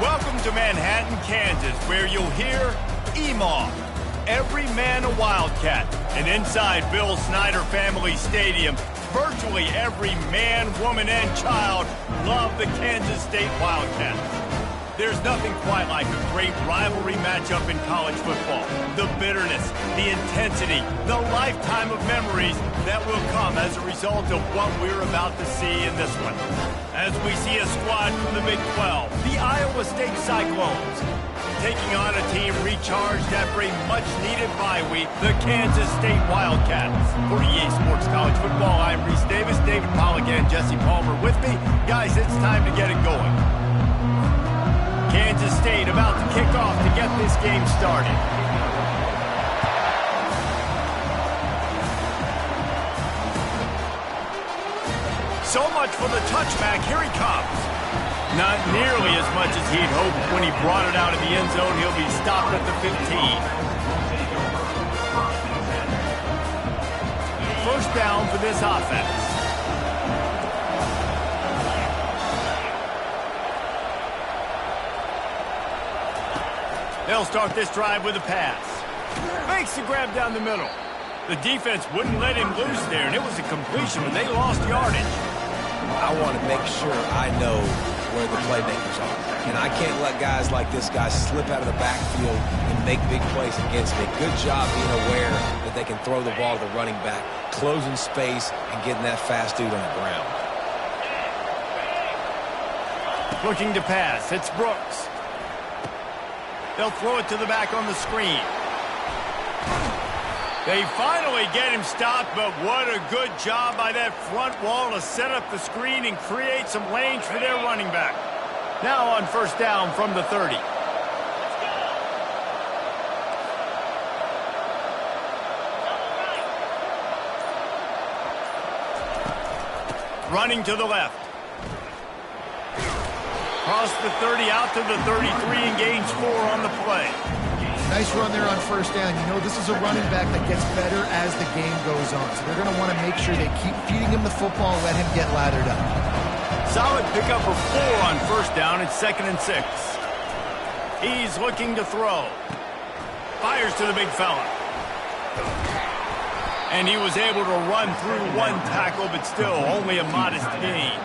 Welcome to Manhattan, Kansas, where you'll hear EMAW, every man a Wildcat. And inside Bill Snyder Family Stadium, virtually every man, woman, and child love the Kansas State Wildcats. There's nothing quite like a great rivalry matchup in college football. The bitterness, the intensity, the lifetime of memories that will come as a result of what we're about to see in this one. As we see a squad from the Big 12, the Iowa State Cyclones, taking on a team recharged after a much-needed bye week, the Kansas State Wildcats. For EA Sports College Football, I'm Reese Davis, David Pollack, and Jesse Palmer with me. Guys, it's time to get it going. Kansas State about to kick off to get this game started. So much for the touchback. Here he comes. Not nearly as much as he'd hoped when he brought it out of the end zone. He'll be stopped at the 15. First down for this offense. They'll start this drive with a pass. Makes the grab down the middle. The defense wouldn't let him loose there, and it was a completion, but they lost yardage. I want to make sure I know where the playmakers are. And I can't let guys like this guy slip out of the backfield and make big plays against me. Good job being aware that they can throw the ball to the running back, closing space, and getting that fast dude on the ground. Looking to pass. It's Brooks. They'll throw it to the back on the screen. They finally get him stopped, but what a good job by that front wall to set up the screen and create some lanes for their running back. Now on first down from the 30. Running to the left. Cross the 30 out to the 33 and gains 4 on the play. Nice run there on first down. You know, this is a running back that gets better as the game goes on. So they're going to want to make sure they keep feeding him the football and let him get lathered up. Solid pickup of 4 on first down. It's 2nd and 6. He's looking to throw. Fires to the big fella. And he was able to run through one tackle, but still only a modest gain.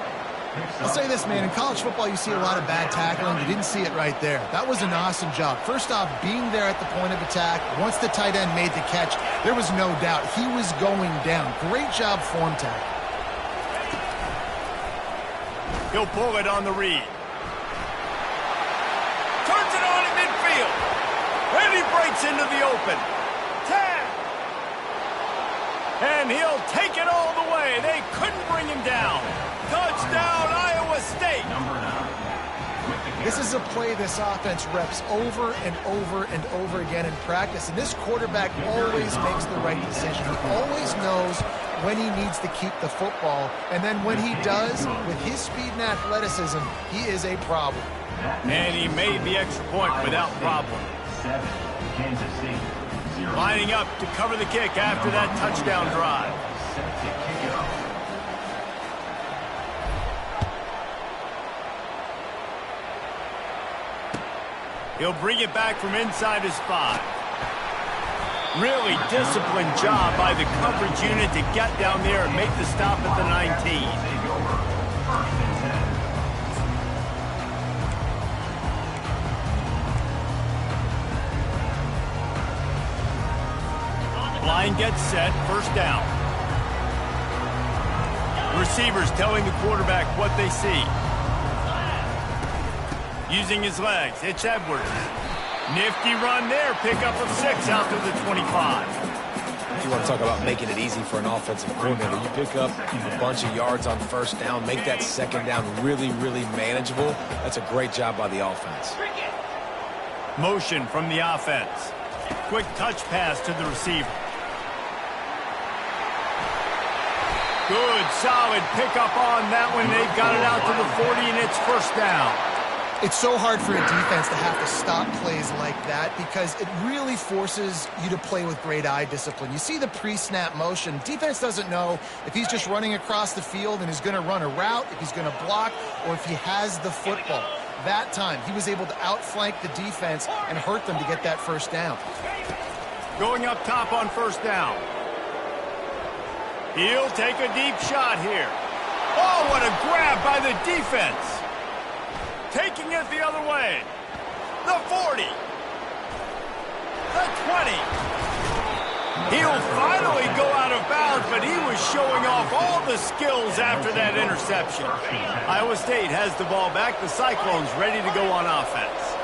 I'll say this, man. In college football, you see a lot of bad tackling. You didn't see it right there. That was an awesome job. First off, being there at the point of attack. Once the tight end made the catch, there was no doubt he was going down. Great job form tackle. He'll pull it on the read. Turns it on in midfield. And he breaks into the open. Tag. And he'll take it all the way. They couldn't bring him down. Touchdown, Iowa State. This is a play this offense reps over and over and over again in practice. And this quarterback always makes the right decision. He always knows when he needs to keep the football. And then when he does, with his speed and athleticism, he is a problem. And he made the extra point without problem. 7, Kansas State. 0. Lining up to cover the kick after that touchdown drive. Set to kick it off. He'll bring it back from inside his 5. Really disciplined job by the coverage unit to get down there and make the stop at the 19. Line gets set, first down. Receivers telling the quarterback what they see. Using his legs, it's Edwards. Nifty run there, pickup of 6 out to the 25. You want to talk about making it easy for an offensive coordinator. You pick up a bunch of yards on first down, make that second down really, really manageable. That's a great job by the offense. Motion from the offense. Quick touch pass to the receiver. Good, solid pickup on that one. They've got it out to the 40, and it's first down. It's so hard for a defense to have to stop plays like that because it really forces you to play with great eye discipline. You see the pre-snap motion. Defense doesn't know if he's just running across the field and is going to run a route, if he's going to block, or if he has the football. That time, he was able to outflank the defense and hurt them to get that first down. Going up top on first down. He'll take a deep shot here. Oh, what a grab by the defense. Taking it the other way. The 40. The 20. He'll finally go out of bounds, but he was showing off all the skills after that interception. Iowa State has the ball back. The Cyclones ready to go on offense.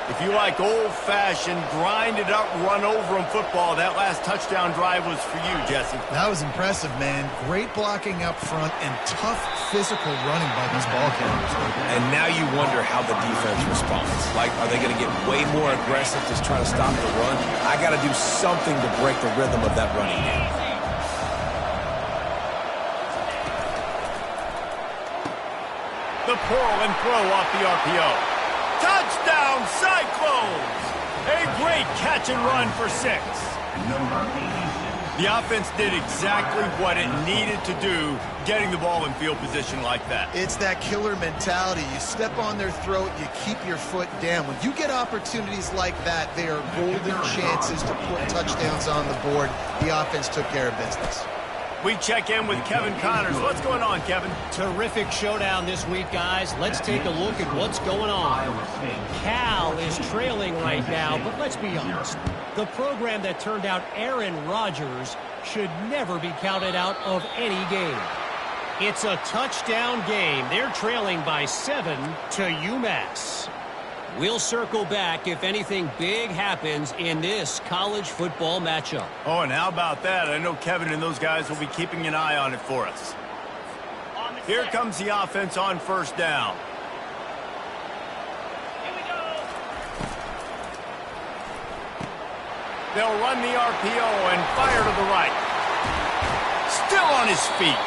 If you like old-fashioned, grind-it-up, run-over-'em football, that last touchdown drive was for you, Jesse. That was impressive, man. Great blocking up front and tough physical running by these ball carriers. And now you wonder how the defense responds. Like, are they going to get way more aggressive, just try to stop the run? I got to do something to break the rhythm of that running game. The pearl and throw off the RPO. Touchdown, Cyclones! A great catch and run for 6. The offense did exactly what it needed to do, getting the ball in field position like that. It's that killer mentality. You step on their throat, you keep your foot down. When you get opportunities like that, they are golden chances to put touchdowns on the board. The offense took care of business. We check in with Kevin Connors. What's going on, Kevin? Terrific showdown this week, guys. Let's take a look at what's going on. Cal is trailing right now, but let's be honest. The program that turned out Aaron Rodgers should never be counted out of any game. It's a touchdown game. They're trailing by 7 to UMass. We'll circle back if anything big happens in this college football matchup. Oh, and how about that? I know Kevin and those guys will be keeping an eye on it for us. Here comes the offense on first down. Here we go. They'll run the RPO and fire to the right. Still on his feet.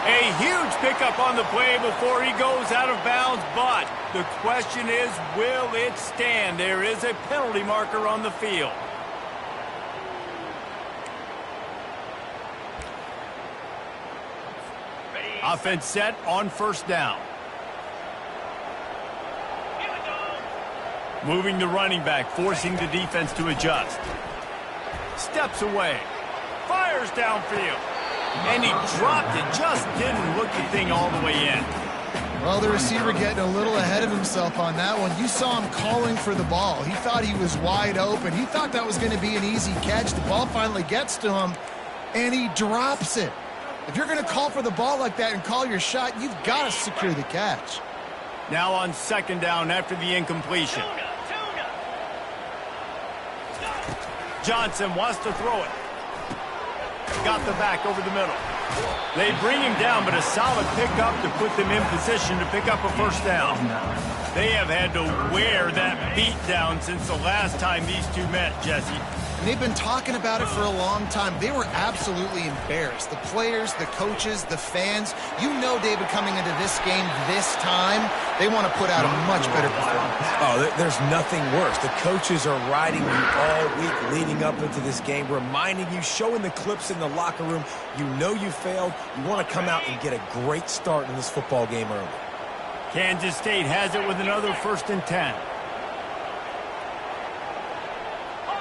A huge pickup on the play before he goes out of bounds, but the question is, will it stand? There is a penalty marker on the field. Offense set on first down. Moving the running back, forcing the defense to adjust. Steps away. Fires downfield. And he dropped it. Just didn't look the thing all the way in. Well, the receiver getting a little ahead of himself on that one. You saw him calling for the ball. He thought he was wide open. He thought that was going to be an easy catch. The ball finally gets to him, and he drops it. If you're going to call for the ball like that and call your shot, you've got to secure the catch. Now on second down after the incompletion. Johnson wants to throw it. Got the back over the middle. They bring him down, but a solid pickup to put them in position to pick up a first down. They have had to wear that beat down since the last time these two met, Jesse. And they've been talking about it for a long time. They were absolutely embarrassed. The players, the coaches, the fans. You know, David, coming into this game this time, they want to put out a much better performance. Oh, there's nothing worse. The coaches are riding you all week leading up into this game, reminding you, showing the clips in the locker room. You know you failed. You want to come out and get a great start in this football game early. Kansas State has it with another 1st and 10.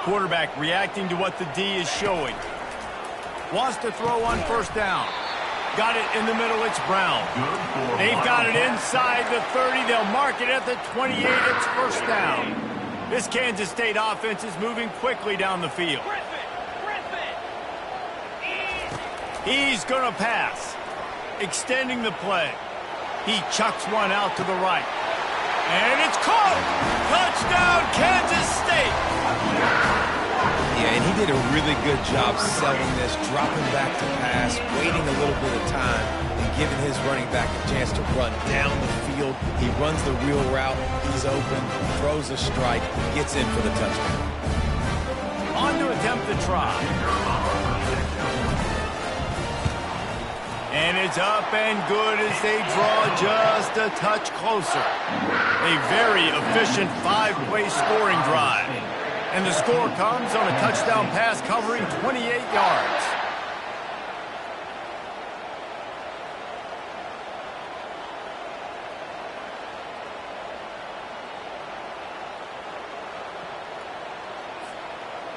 Quarterback reacting to what the D is showing. Wants to throw on first down. Got it in the middle. It's Brown. They've got it inside the 30. They'll mark it at the 28. It's first down. This Kansas State offense is moving quickly down the field. He's going to pass. Extending the play. He chucks one out to the right. And it's caught! Touchdown, Kansas State! Yeah, and he did a really good job selling this, dropping back to pass, waiting a little bit of time, and giving his running back a chance to run down the field. He runs the wheel route. He's open, throws a strike, gets in for the touchdown. On to attempt the try. And it's up and good as they draw just a touch closer. A very efficient 5-play scoring drive. And the score comes on a touchdown pass covering 28 yards.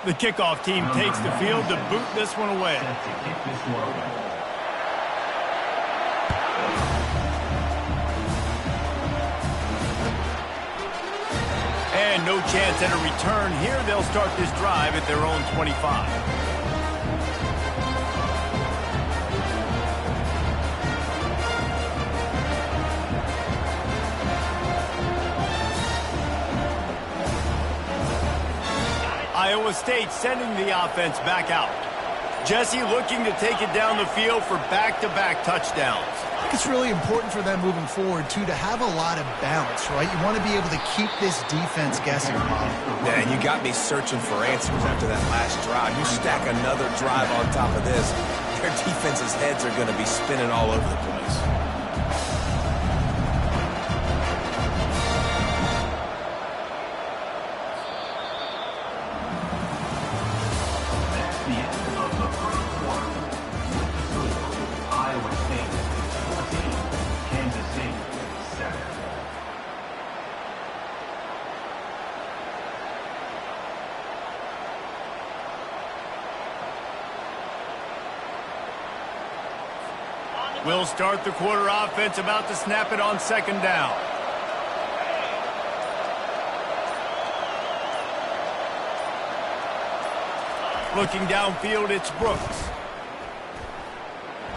The kickoff team takes the field to boot this one away. And no chance at a return here. They'll start this drive at their own 25. Iowa State sending the offense back out. Jesse looking to take it down the field for back-to-back touchdowns. I think it's really important for them moving forward, too, to have a lot of balance, right? You want to be able to keep this defense guessing. Yeah, and you got me searching for answers after that last drive. You stack another drive on top of this, their defense's heads are going to be spinning all over the place. We'll start the quarter offense, about to snap it on second down. Looking downfield, it's Brooks.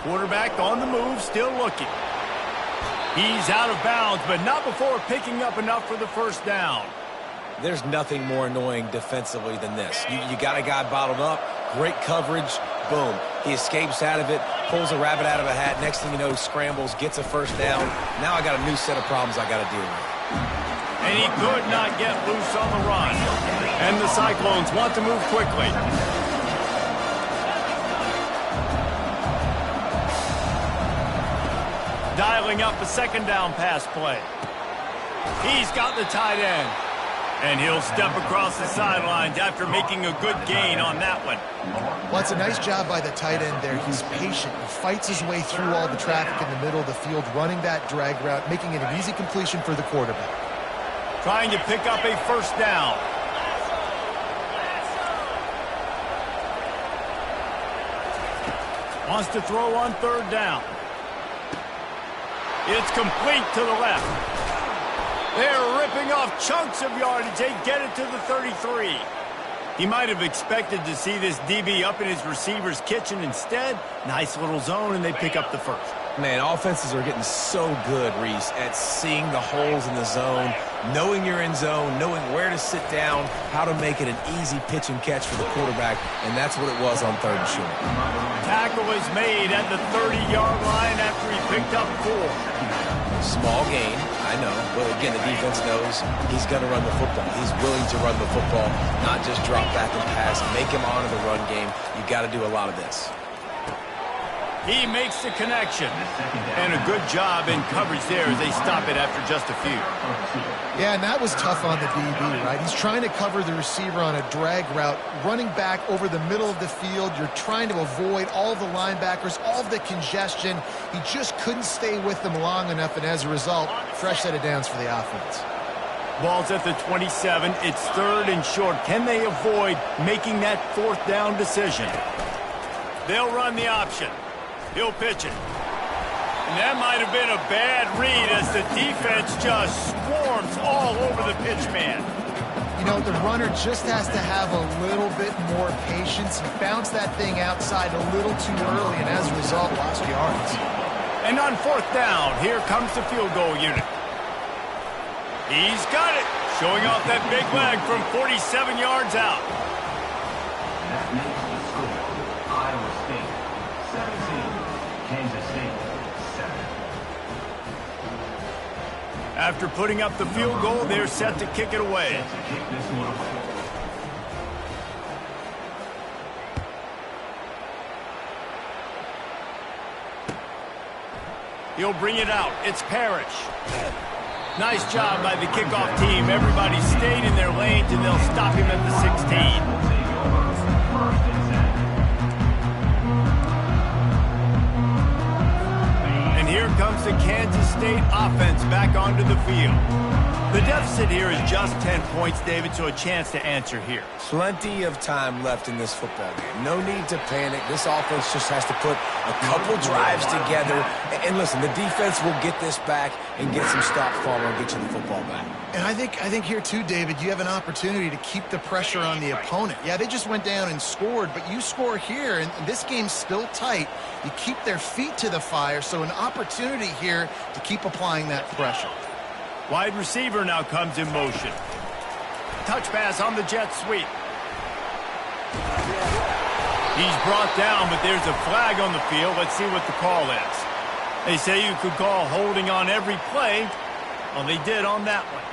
Quarterback on the move, still looking. He's out of bounds, but not before picking up enough for the first down. There's nothing more annoying defensively than this. You got a guy bottled up, great coverage, boom. He escapes out of it, pulls a rabbit out of a hat. Next thing you know, scrambles, gets a first down. Now I got a new set of problems I got to deal with. And he could not get loose on the run. And the Cyclones want to move quickly. Dialing up a second down pass play. He's got the tight end. And he'll step across the sidelines after making a good gain on that one. Well, it's a nice job by the tight end there. He's patient. He fights his way through all the traffic in the middle of the field, running that drag route, making it an easy completion for the quarterback. Trying to pick up a first down. Wants to throw on third down. It's complete to the left. They're ripping off chunks of yardage. They get it to the 33. He might have expected to see this DB up in his receiver's kitchen. Instead, nice little zone, and they pick up the first. Man, offenses are getting so good, Reese, at seeing the holes in the zone, knowing you're in zone, knowing where to sit down, how to make it an easy pitch and catch for the quarterback, and that's what it was on third and short. Tackle is made at the 30-yard line after he picked up 4. Small gain, I know, but again, the defense knows he's going to run the football. He's willing to run the football, not just drop back and pass, make him honor the run game. You got to do a lot of this. He makes the connection. And a good job in coverage there as they stop it after just a few. Yeah, and that was tough on the DB, right? He's trying to cover the receiver on a drag route, running back over the middle of the field. You're trying to avoid all of the linebackers, all of the congestion. He just couldn't stay with them long enough, and as a result, fresh set of downs for the offense. Ball's at the 27. It's third and short. Can they avoid making that fourth down decision? They'll run the option. He'll pitch it. And that might have been a bad read as the defense just swarms all over the pitch man. You know, the runner just has to have a little bit more patience. He bounced that thing outside a little too early, and as a result, lost yards. And on fourth down, here comes the field goal unit. He's got it, showing off that big leg from 47 yards out. That makes the score Iowa State 17, Kansas State 7. After putting up the field goal, they're set to kick it away. Set to kick this one away. He'll bring it out. It's Parrish. Nice job by the kickoff team. Everybody stayed in their lanes, and they'll stop him at the 16. And here comes the Kansas State offense back onto the field. The deficit here is just 10 points, David, so a chance to answer here. Plenty of time left in this football game. No need to panic. This offense just has to put a couple drives together. And listen, the defense will get this back and get some stops following and get you the football back. And I think here too, David, you have an opportunity to keep the pressure on the opponent. Yeah, they just went down and scored, but you score here, and this game's still tight. You keep their feet to the fire, so an opportunity here to keep applying that pressure. Wide receiver now comes in motion. Touch pass on the jet sweep. He's brought down, but there's a flag on the field. Let's see what the call is. They say you could call holding on every play. Well, they did on that one.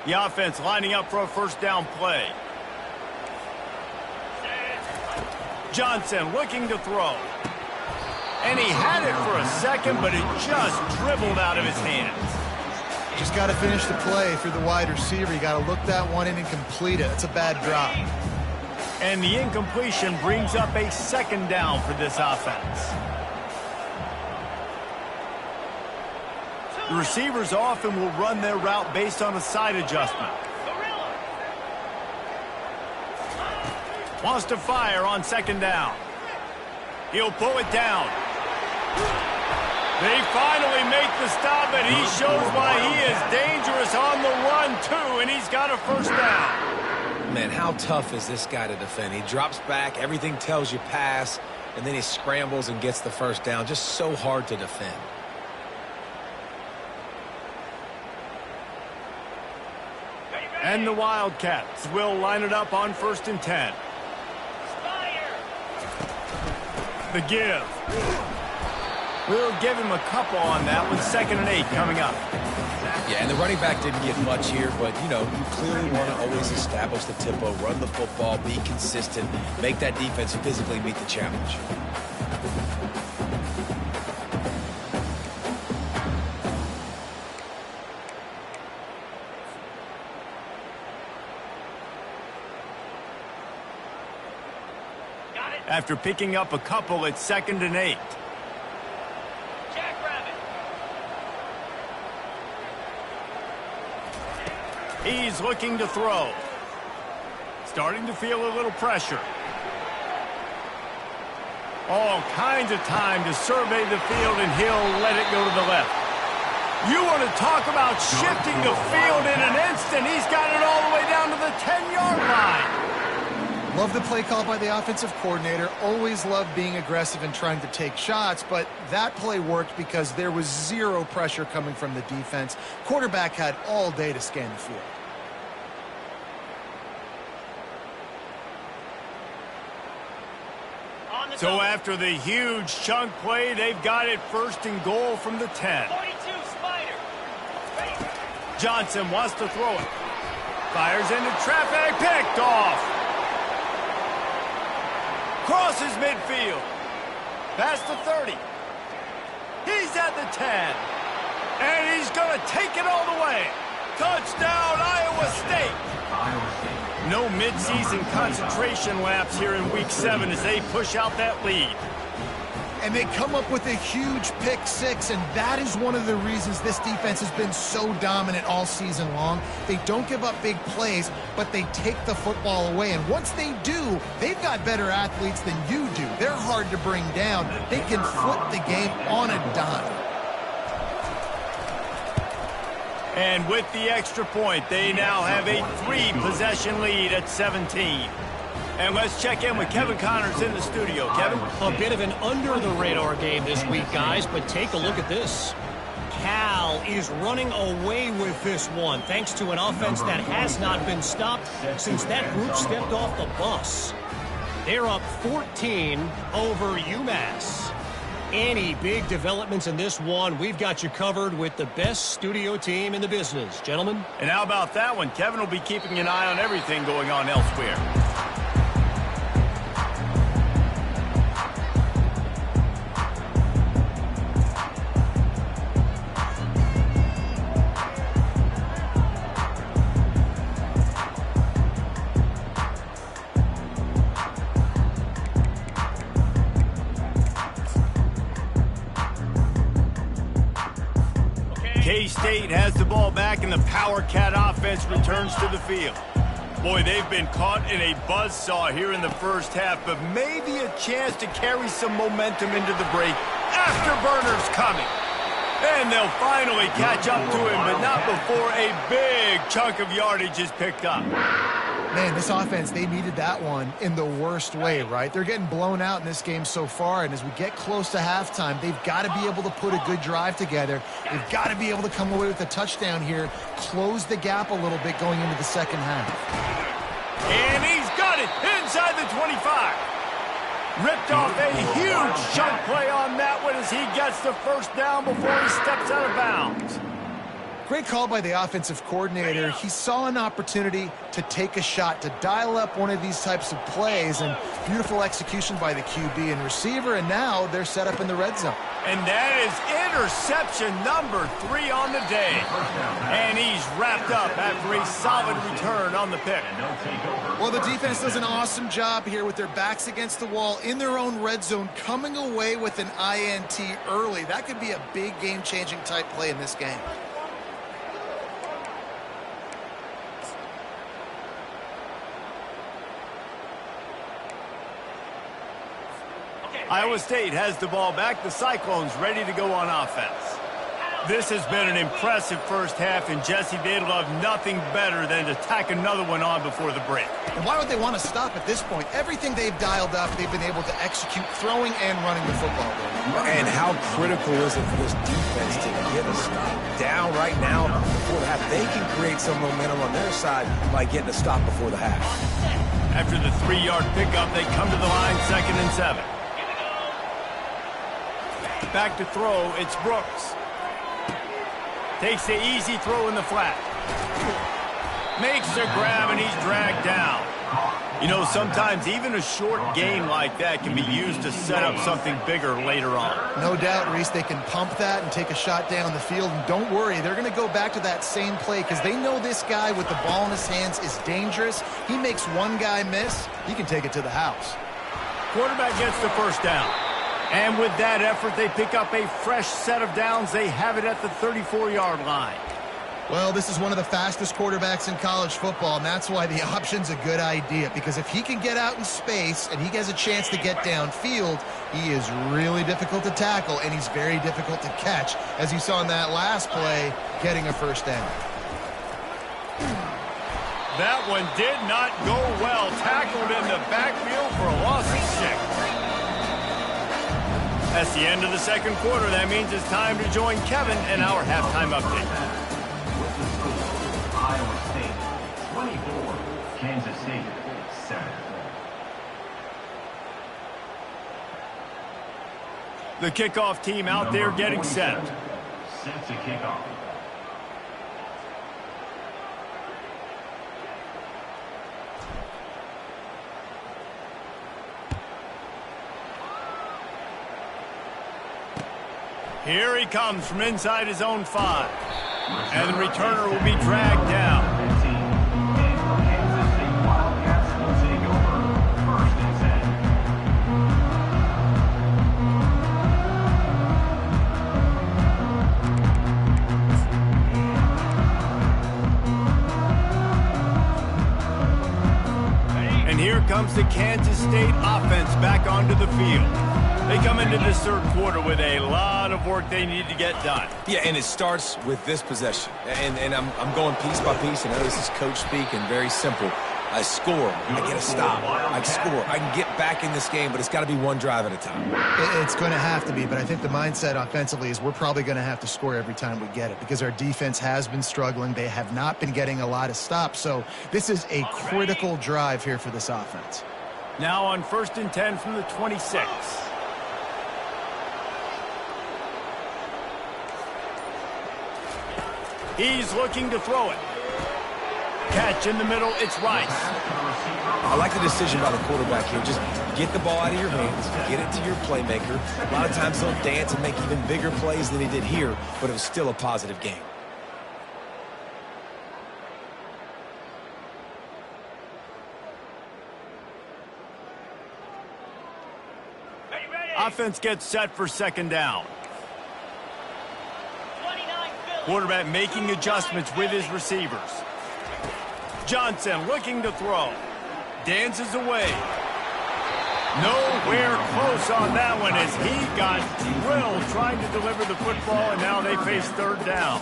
The offense lining up for a first down play. Johnson looking to throw. And he had it for a second, but it just dribbled out of his hands. Just got to finish the play if you're the wide receiver. You got to look that one in and complete it. It's a bad drop. And the incompletion brings up a second down for this offense. The receivers often will run their route based on a side adjustment. Wants to fire on second down. He'll pull it down. They finally make the stop, and he shows why he is dangerous on the run, too, and he's got a first down. Man, how tough is this guy to defend? He drops back, everything tells you pass, and then he scrambles and gets the first down. Just so hard to defend. And the Wildcats will line it up on 1st and 10. The give. We'll give him a couple on that one. 2nd and 8 coming up. Yeah, and the running back didn't get much here, but, you know, you clearly want to always establish the tempo, run the football, be consistent, make that defense physically meet the challenge. After picking up a couple at 2nd and 8. He's looking to throw. Starting to feel a little pressure. All kinds of time to survey the field, and he'll let it go to the left. You want to talk about shifting the field in an instant. He's got it all the way down to the 10-yard line. Love the play call by the offensive coordinator. Always love being aggressive and trying to take shots, but that play worked because there was zero pressure coming from the defense. Quarterback had all day to scan the field. So after the huge chunk play, they've got it 1st and goal from the 10. 42, Spider. Johnson wants to throw it. Fires into traffic, picked off. Crosses midfield. Past the 30. He's at the 10. And he's going to take it all the way. Touchdown, Iowa State. No midseason concentration laps here in Week 7 as they push out that lead. And they come up with a huge pick six, and that is one of the reasons this defense has been so dominant all season long. They don't give up big plays, but they take the football away. And once they do, they've got better athletes than you do. They're hard to bring down. They can flip the game on a dime. And with the extra point, they now have a 3-possession lead at 17. And let's check in with Kevin Connors in the studio. Kevin? A bit of an under-the-radar game this week, guys, but take a look at this. Cal is running away with this one, thanks to an offense that has not been stopped since that group stepped off the bus. They're up 14 over UMass. Any big developments in this one, we've got you covered with the best studio team in the business. Gentlemen? And how about that one? Kevin will be keeping an eye on everything going on elsewhere. K-State has the ball back, and the Power Cat offense returns to the field. Boy, they've been caught in a buzzsaw here in the first half, but maybe a chance to carry some momentum into the break. Afterburners coming. And they'll finally catch up to him, but not before a big chunk of yardage is picked up. Man, this offense, they needed that one in the worst way, right? They're getting blown out in this game so far, and as we get close to halftime, they've got to be able to put a good drive together. They've got to be able to come away with a touchdown here, close the gap a little bit going into the second half. And he's got it inside the 25. Ripped off a huge chunk play on that one as he gets the first down before he steps out of bounds. Great call by the offensive coordinator. He saw an opportunity to take a shot, to dial up one of these types of plays, and beautiful execution by the QB and receiver, and now they're set up in the red zone. And that is interception number 3 on the day. And he's wrapped up after a solid return on the pick. Well, the defense does an awesome job here with their backs against the wall in their own red zone, coming away with an INT early. That could be a big game-changing type play in this game. Iowa State has the ball back. The Cyclones ready to go on offense. This has been an impressive first half, and Jesse, they'd love nothing better than to tack another one on before the break. And why would they want to stop at this point? Everything they've dialed up, they've been able to execute throwing and running the football. And how critical is it for this defense to get a stop down right now before the half? They can create some momentum on their side by getting a stop before the half. After the 3-yard pickup, they come to the line 2nd and 7. Back to throw, it's Brooks. Takes the easy throw in the flat. Makes the grab, and he's dragged down. You know, sometimes even a short game like that can be used to set up something bigger later on. No doubt, Reese, they can pump that and take a shot down the field. And don't worry, they're going to go back to that same play because they know this guy with the ball in his hands is dangerous. He makes one guy miss, he can take it to the house. Quarterback gets the first down. And with that effort, they pick up a fresh set of downs. They have it at the 34-yard line. Well, this is one of the fastest quarterbacks in college football, and that's why the option's a good idea. Because if he can get out in space and he has a chance to get downfield, he is really difficult to tackle, and he's very difficult to catch, as you saw in that last play, getting a first down. That one did not go well. Tackled in the backfield for a loss of 6. That's the end of the second quarter. That means it's time to join Kevin in our halftime update. With the score, Iowa State 24, Kansas State 7. The kickoff team out there getting set. Set to kick off. Here he comes from inside his own 5. And the returner will be dragged down. Kansas State Wildcats will take over 1st and 10. And here comes the Kansas State offense back onto the field. They come into this third quarter with a lot of work they need to get done. Yeah, and it starts with this possession. And I'm going piece by piece. I know this is coach speak and very simple. I score, I get a stop, I score. I can get back in this game, but it's got to be one drive at a time. It's going to have to be, but I think the mindset offensively is we're probably going to have to score every time we get it because our defense has been struggling. They have not been getting a lot of stops, so this is a critical drive here for this offense. Now on 1st and 10 from the 26. He's looking to throw it. Catch in the middle, it's Rice. I like the decision by the quarterback here. Just get the ball out of your hands, get it to your playmaker. A lot of times he'll dance and make even bigger plays than he did here, but it was still a positive game. Offense gets set for 2nd down. 29 Philly. Quarterback making adjustments with his receivers. Johnson looking to throw. Dances away. Nowhere close on that one as he got drilled trying to deliver the football, and now they face third down.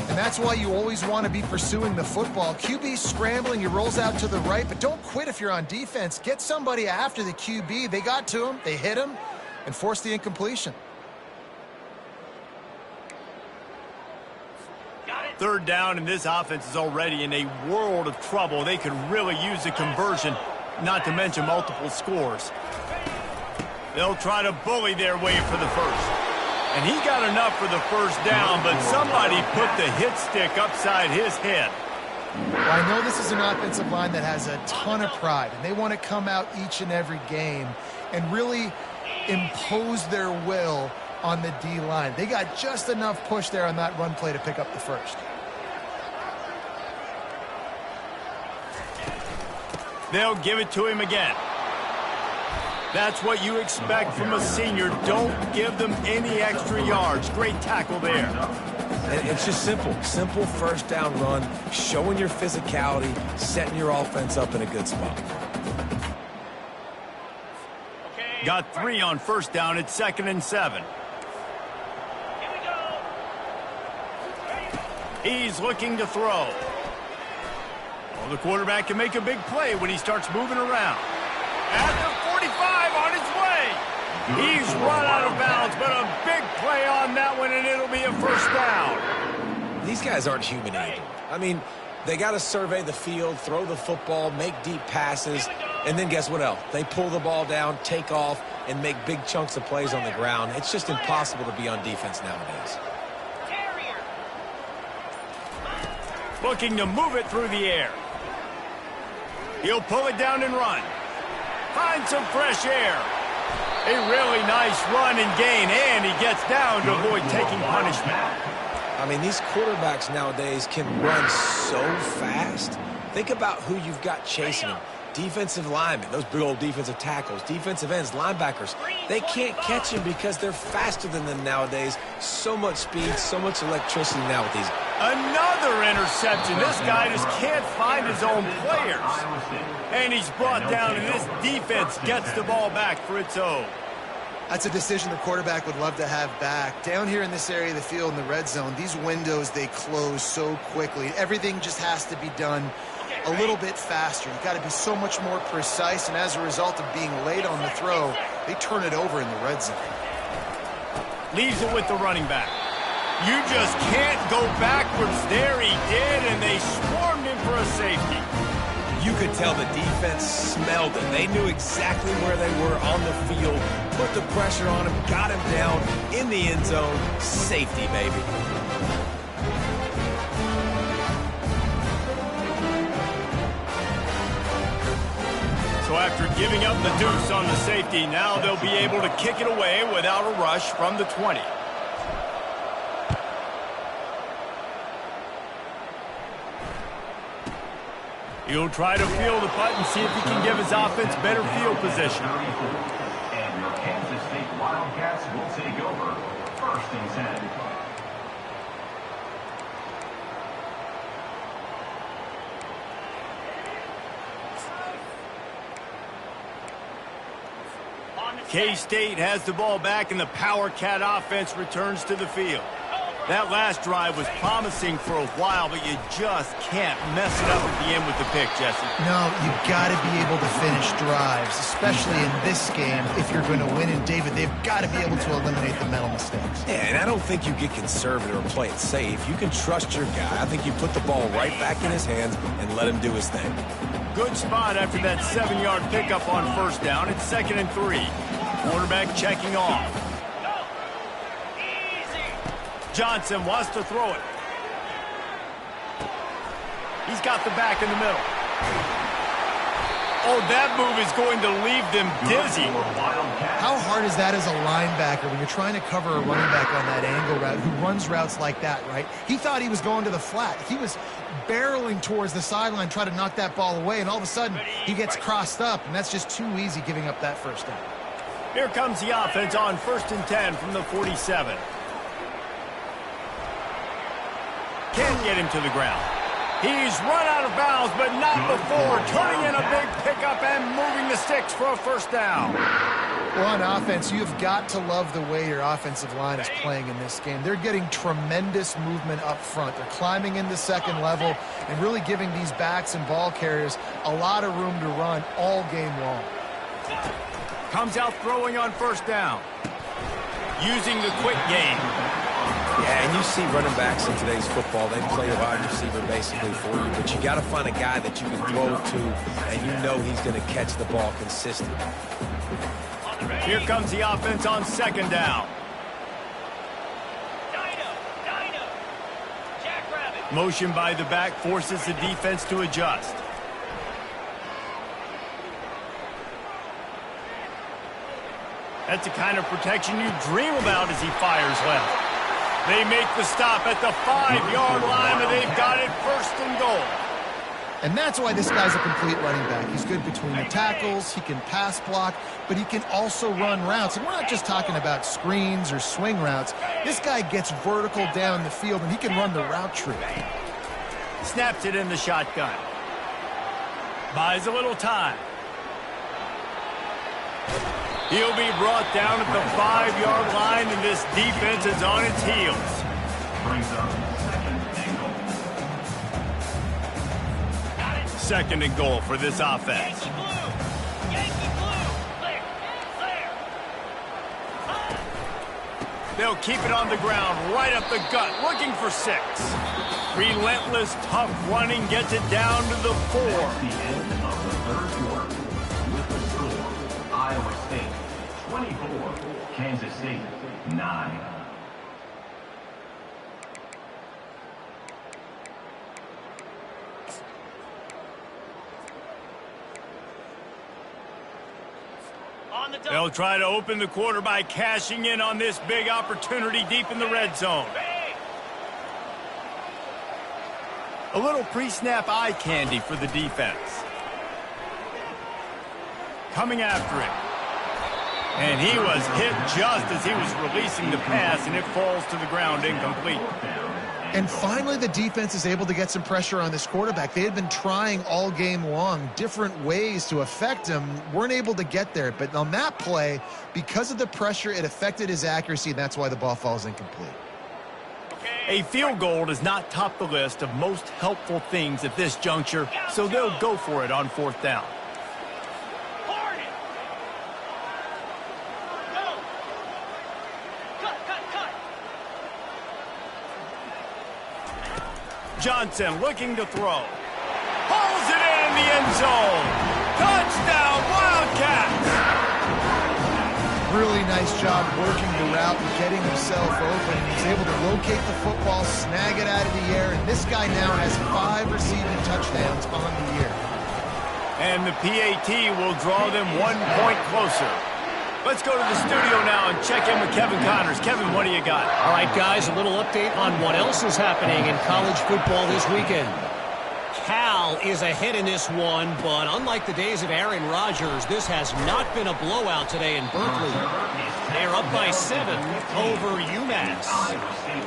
And that's why you always want to be pursuing the football. QB scrambling, he rolls out to the right, but don't quit if you're on defense. Get somebody after the QB. They got to him, they hit him, and forced the incompletion. Third down, and this offense is already in a world of trouble. They could really use a conversion, not to mention multiple scores. They'll try to bully their way for the first. And he got enough for the first down, but somebody put the hit stick upside his head. Well, I know this is an offensive line that has a ton of pride, and they want to come out each and every game and really impose their will on the D-line. They got just enough push there on that run play to pick up the first. They'll give it to him again. That's what you expect from a senior. Don't give them any extra yards. Great tackle there. And it's just simple. Simple first down run, showing your physicality, setting your offense up in a good spot. Got 3 on first down. It's 2nd and 7. He's looking to throw. Well, the quarterback can make a big play when he starts moving around. At the 45 on his way. He's run out of bounds, but a big play on that one, and it'll be a first down. These guys aren't human either. I mean, they got to survey the field, throw the football, make deep passes, and then guess what else? They pull the ball down, take off, and make big chunks of plays on the ground. It's just impossible to be on defense nowadays. Looking to move it through the air. He'll pull it down and run. Find some fresh air. A really nice run and gain, and he gets down to avoid taking punishment. I mean, these quarterbacks nowadays can run so fast. Think about who you've got chasing them. Defensive linemen, those big old defensive tackles, defensive ends, linebackers. They can't catch him because they're faster than them nowadays. So much speed, so much electricity now with these. Another interception. This guy just can't find his own players. And he's brought down, and this defense gets the ball back for its own. That's a decision the quarterback would love to have back. Down here in this area of the field in the red zone, these windows, they close so quickly. Everything just has to be done a little bit faster. You've got to be so much more precise, and as a result of being late on the throw, they turn it over in the red zone. Leaves it with the running back. You just can't go backwards. There he did, and they swarmed him for a safety. You could tell the defense smelled it. They knew exactly where they were on the field, put the pressure on him, got him down in the end zone. Safety, baby. So after giving up the deuce on the safety, now they'll be able to kick it away without a rush from the 20. He'll try to field the punt and see if he can give his offense better field position. And your Kansas State Wildcats will take over 1st and 10. K-State has the ball back, and the Power Cat offense returns to the field. That last drive was promising for a while, but you just can't mess it up at the end with the pick, Jesse. No, you've got to be able to finish drives, especially in this game. If you're going to win, and David, they've got to be able to eliminate the mental mistakes. Yeah, and I don't think you get conservative or play it safe. You can trust your guy. I think you put the ball right back in his hands and let him do his thing. Good spot after that 7-yard pickup on first down. It's 2nd and 3. Quarterback checking off. Johnson wants to throw it. He's got the back in the middle. Oh, that move is going to leave them dizzy. How hard is that as a linebacker when you're trying to cover a running back on that angle route who runs routes like that, right? He thought he was going to the flat. He was barreling towards the sideline trying to knock that ball away, and all of a sudden he gets crossed up, and that's just too easy giving up that first down. Here comes the offense on 1st and 10 from the 47. Can't get him to the ground. He's run out of bounds, but not before turning in a big pickup and moving the sticks for a first down. Well, on offense, you've got to love the way your offensive line is playing in this game. They're getting tremendous movement up front. They're climbing into second level and really giving these backs and ball carriers a lot of room to run all game long. Comes out throwing on first down. Using the quick game. Yeah, and you see running backs in today's football, they play a wide receiver basically for you, but you got to find a guy that you can throw to, and you know he's going to catch the ball consistently. Here comes the offense on second down. Motion by the back forces the defense to adjust. That's the kind of protection you dream about as he fires left. They make the stop at the 5-yard line, and they've got it first and goal. And that's why this guy's a complete running back. He's good between the tackles, he can pass block, but he can also run routes. And we're not just talking about screens or swing routes. This guy gets vertical down the field, and he can run the route tree. Snaps it in the shotgun. Buys a little time. He'll be brought down at the 5-yard line, and this defense is on its heels. Brings up Second and goal for this offense. They'll keep it on the ground, right up the gut, looking for 6. Relentless, tough running gets it down to the 4. the end of the third quarter. With the score, Iowa State 24, Kansas State 9. They'll try to open the quarter by cashing in on this big opportunity deep in the red zone. A little pre-snap eye candy for the defense. Coming after him. And he was hit just as he was releasing the pass, and it falls to the ground incomplete. And finally, the defense is able to get some pressure on this quarterback. They had been trying all game long different ways to affect him, weren't able to get there. But on that play, because of the pressure, it affected his accuracy, and that's why the ball falls incomplete. A field goal does not top the list of most helpful things at this juncture, so they'll go for it on fourth down. Johnson looking to throw. Hauls it in the end zone. Touchdown, Wildcats! Really nice job working the route and getting himself open. He's able to locate the football, snag it out of the air, and this guy now has 5 receiving touchdowns on the year. And the PAT will draw them 1 point closer. Let's go to the studio now and check in with Kevin Connors. Kevin, what do you got? All right, guys, a little update on what else is happening in college football this weekend. Cal is ahead in this one, but unlike the days of Aaron Rodgers, this has not been a blowout today in Berkeley. They're up by 7 over UMass.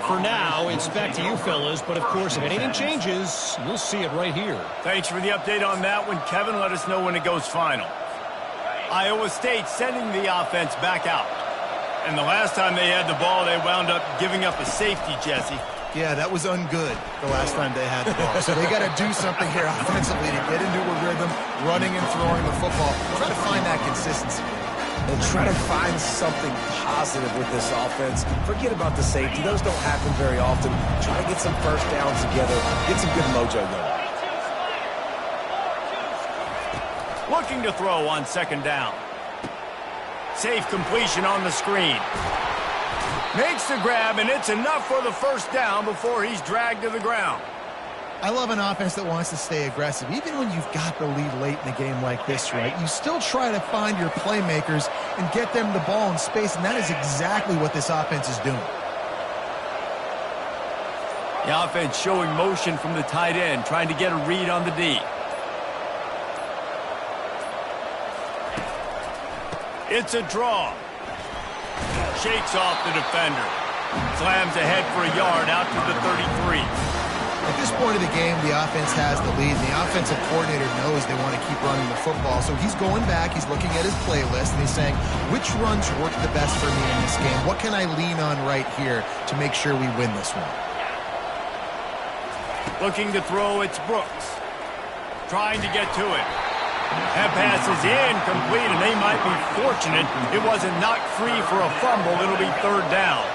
For now, it's back to you fellas, but of course, if anything changes, you'll see it right here. Thanks for the update on that one, Kevin. Let us know when it goes final. Iowa State sending the offense back out. And the last time they had the ball, they wound up giving up a safety, Jesse. Yeah, that was ungood the last time they had the ball. So they got to do something here offensively to get into a rhythm, running and throwing the football. Try to find that consistency. And try to find something positive with this offense. Forget about the safety. Those don't happen very often. Try to get some first downs together. Get some good mojo going. Looking to throw on second down. Safe completion on the screen. Makes the grab, and it's enough for the first down before he's dragged to the ground. I love an offense that wants to stay aggressive. Even when you've got the lead late in a game like this, right, you still try to find your playmakers and get them the ball in space, and that is exactly what this offense is doing. The offense showing motion from the tight end, trying to get a read on the D. It's a draw. Shakes off the defender. Slams ahead for a yard out to the 33. At this point of the game, the offense has the lead, and the offensive coordinator knows they want to keep running the football. So he's going back, he's looking at his playlist, and he's saying, which runs work the best for me in this game? What can I lean on right here to make sure we win this one? Looking to throw, it's Brooks. Trying to get to it. That pass is incomplete, and they might be fortunate it wasn't knocked free for a fumble. It'll be third down.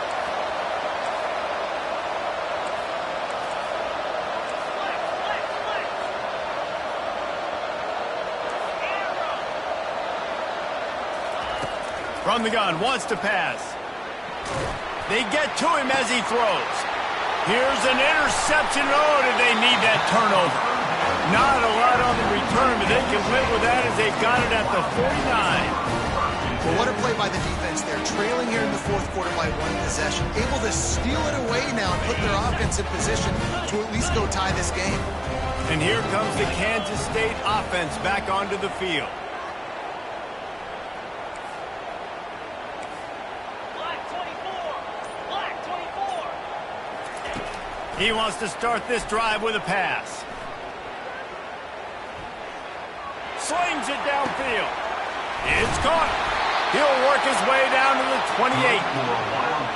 From the gun, wants to pass. They get to him as he throws. Here's an interception. Oh, did they need that turnover? Not a lot on the return, but they can live with that as they've got it at the 49. Well, what a play by the defense there. Trailing here in the fourth quarter by one possession. Able to steal it away now and put their offense in position to at least go tie this game. And here comes the Kansas State offense back onto the field. He wants to start this drive with a pass. Slings it downfield. It's caught. He'll work his way down to the 28.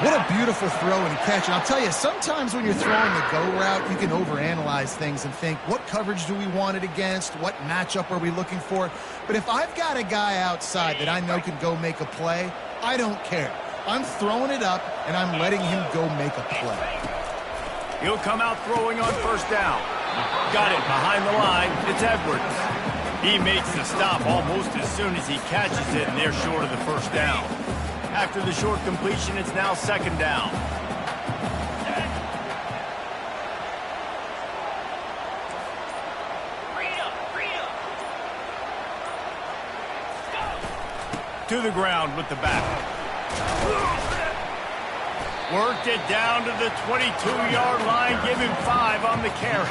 What a beautiful throw and catch. And I'll tell you, sometimes when you're throwing the go route, you can overanalyze things and think, what coverage do we want it against? What matchup are we looking for? But if I've got a guy outside that I know can go make a play, I don't care. I'm throwing it up, and I'm letting him go make a play. He'll come out throwing on first down. Got it behind the line. It's Edwards. He makes the stop almost as soon as he catches it, and they're short of the first down. After the short completion, it's now second down. To the ground with the back. Worked it down to the 22-yard line. Give him 5 on the carry.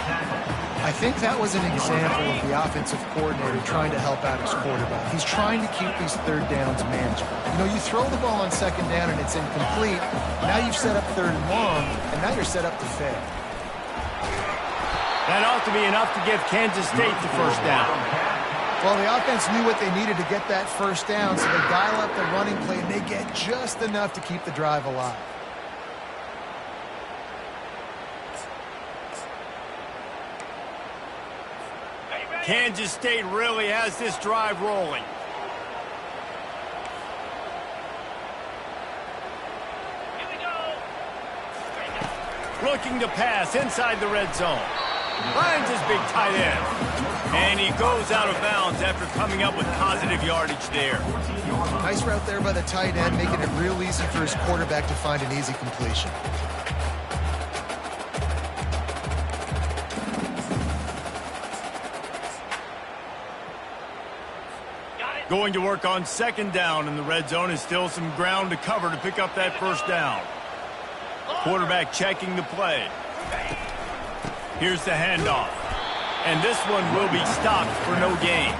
I think that was an example of the offensive coordinator trying to help out his quarterback. He's trying to keep these third downs manageable. You know, you throw the ball on second down and it's incomplete. Now you've set up third and long, and now you're set up to fail. That ought to be enough to give Kansas State the first down. Well, the offense knew what they needed to get that first down, so they dial up the running play, and they get just enough to keep the drive alive. Kansas State really has this drive rolling. Here we go. Looking to pass inside the red zone. Finds his big tight end. And he goes out of bounds after coming up with positive yardage there. Nice route there by the tight end, making it real easy for his quarterback to find an easy completion. Going to work on second down in the red zone, is still some ground to cover to pick up that first down. Quarterback checking the play. Here's the handoff. And this one will be stopped for no gain.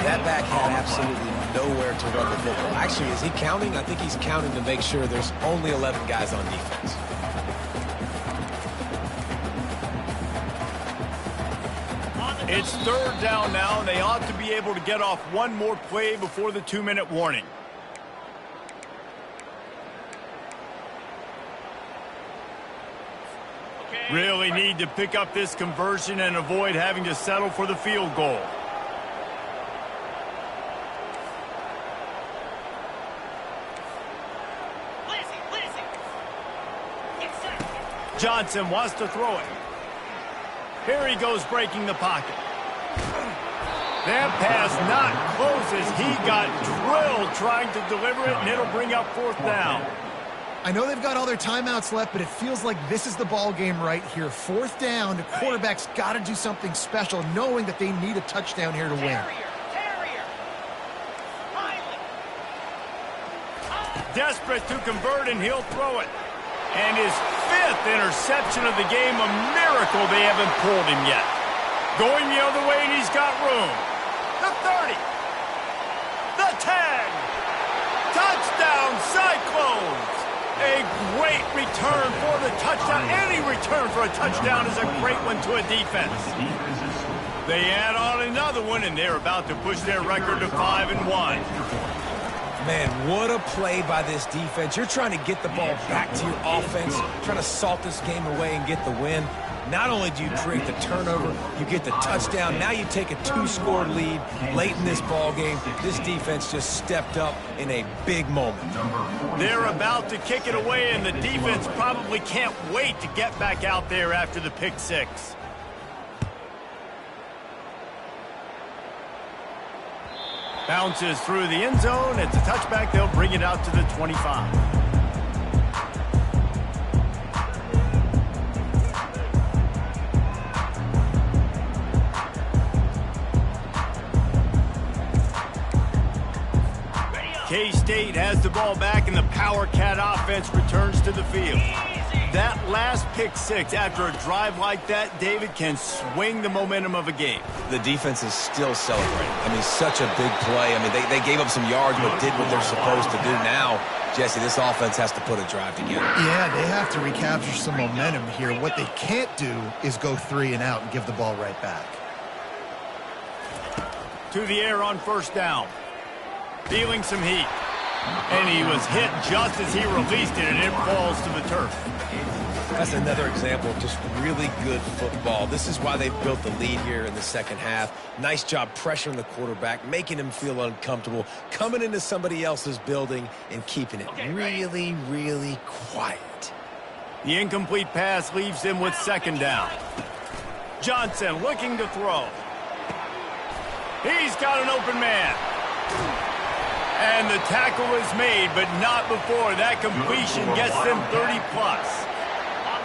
That back had absolutely nowhere to run the football. Actually, is he counting? I think he's counting to make sure there's only 11 guys on defense. It's third down now, and they ought to be able to get off one more play before the 2-minute warning. Really need to pick up this conversion and avoid having to settle for the field goal. Johnson wants to throw it. Here he goes, breaking the pocket. That pass not close as he got drilled trying to deliver it, and it'll bring up fourth down. I know they've got all their timeouts left, but it feels like this is the ball game right here. Fourth down, the quarterback's got to do something special, knowing that they need a touchdown here to win. Desperate to convert, and he'll throw it. And his 5th interception of the game, a miracle they haven't pulled him yet. Going the other way, and he's got room. The 30. The 10. Touchdown, Cyclones. A great return for the touchdown. Any return for a touchdown is a great one to a defense. They add on another one, and they're about to push their record to 5-1. Man, what a play by this defense. You're trying to get the ball back to your offense, trying to salt this game away and get the win. Not only do you create the turnover, you get the touchdown. Now you take a 2-score lead late in this ball game. This defense just stepped up in a big moment. They're about to kick it away, and the defense probably can't wait to get back out there after the pick six. Bounces through the end zone. It's a touchback. They'll bring it out to the 25. K-State has the ball back, and the Power Cat offense returns to the field. That last pick six after a drive like that, David, can swing the momentum of a game. The defense is still celebrating. I mean, such a big play. I mean, they gave up some yards but did what they're supposed to do. Now, Jesse, this offense has to put a drive together. Yeah, they have to recapture some momentum here. What they can't do is go 3 and out and give the ball right back. To the air on first down. Feeling some heat. And he was hit just as he released it, and it falls to the turf. That's another example of just really good football. This is why they've built the lead here in the second half. Nice job pressuring the quarterback, making him feel uncomfortable, coming into somebody else's building and keeping it really, really quiet. The incomplete pass leaves him with second down. Johnson looking to throw. He's got an open man. And the tackle is made, but not before that completion gets them 30-plus.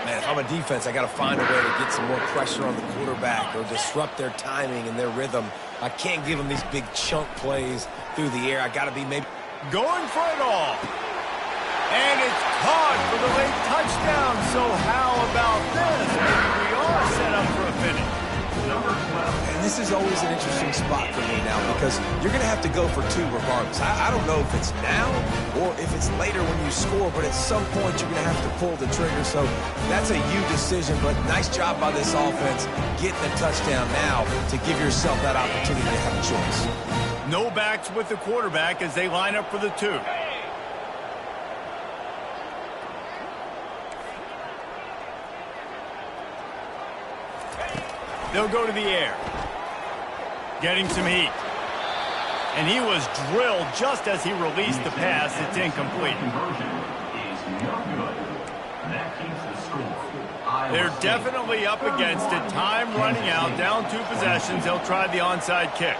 Man, if I'm a defense, I got to find a way to get some more pressure on the quarterback or disrupt their timing and their rhythm. I can't give them these big chunk plays through the air. I got to be maybe going for it all. And it's caught for the late touchdown. So how about this? Maybe we are set up for a finish. And this is always an interesting spot for me now because you're going to have to go for 2 regardless. I don't know if it's now or if it's later when you score, but at some point you're going to have to pull the trigger. So that's a you decision, but nice job by this offense. Get the touchdown now to give yourself that opportunity to have a choice. No backs with the quarterback as they line up for the 2. They'll go to the air. Getting some heat. And he was drilled just as he released the pass. It's incomplete. They're definitely up against it. Time running out. Down 2 possessions. They'll try the onside kick.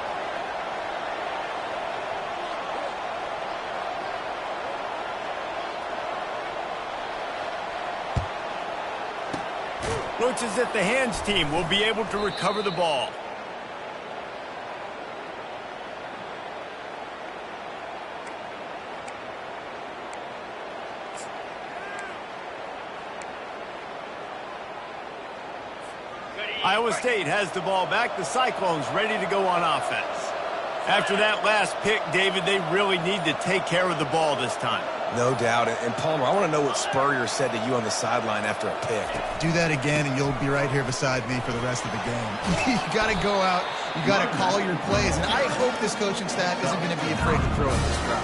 Looks as if the hands team will be able to recover the ball. Iowa State has the ball back. The Cyclones ready to go on offense. After that last pick, David, they really need to take care of the ball this time. No doubt. And Palmer, I want to know what Spurrier said to you on the sideline after a pick. Do that again, and you'll be right here beside me for the rest of the game. You got to go out. You got to call your plays. And I hope this coaching staff isn't going to be afraid to throw at this crowd.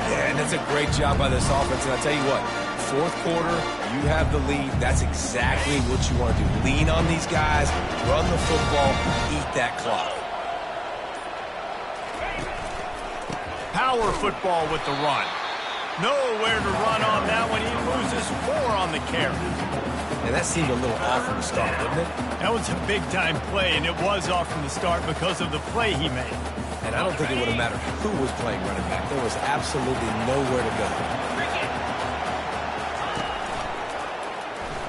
Yeah, and that's a great job by this offense. And I tell you what, 4th quarter, you have the lead. That's exactly what you want to do. Lean on these guys, run the football, eat that clock. Power football with the run. Nowhere to run on that one. He loses 4 on the carry. And that seemed a little off from the start, didn't it? That was a big-time play, and it was off from the start because of the play he made. And I don't think it would have mattered who was playing running back. There was absolutely nowhere to go.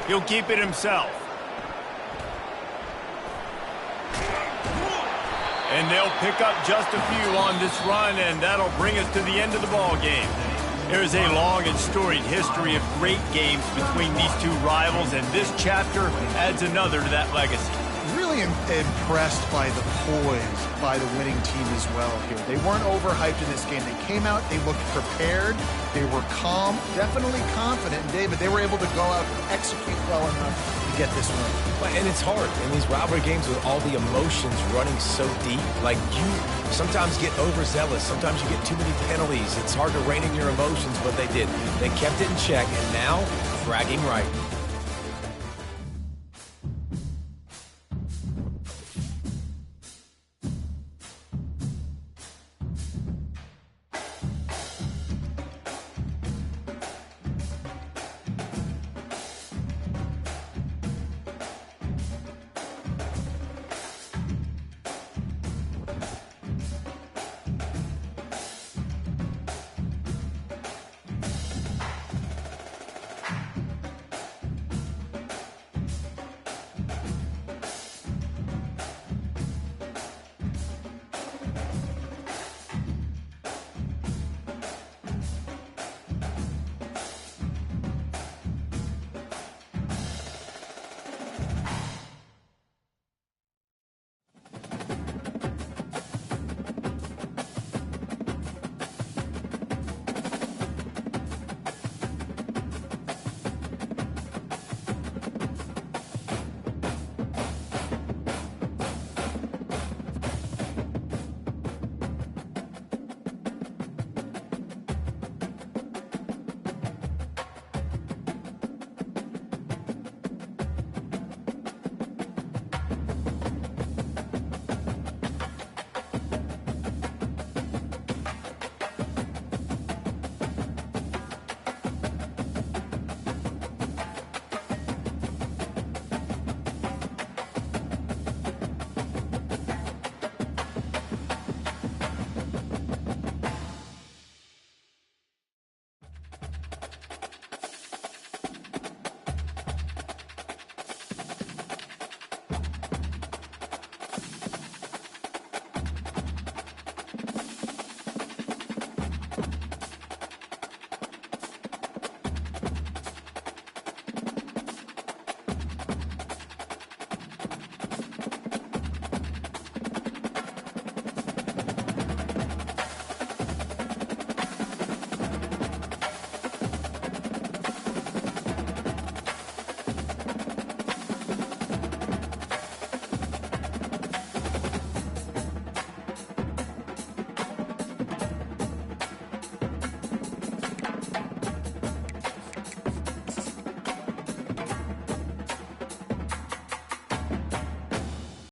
He'll keep it himself. And they'll pick up just a few on this run, and that'll bring us to the end of the ball game. There's a long and storied history of great games between these 2 rivals, and this chapter adds another to that legacy. Really really impressed by the poise by the winning team as well here. They weren't overhyped in this game. They came out, they looked prepared, they were calm, definitely confident. And David, they were able to go out and execute well enough to get this win. And it's hard in these rivalry games with all the emotions running so deep. Like, you sometimes get overzealous. Sometimes you get too many penalties. It's hard to rein in your emotions, but they did. They kept it in check, and now bragging right.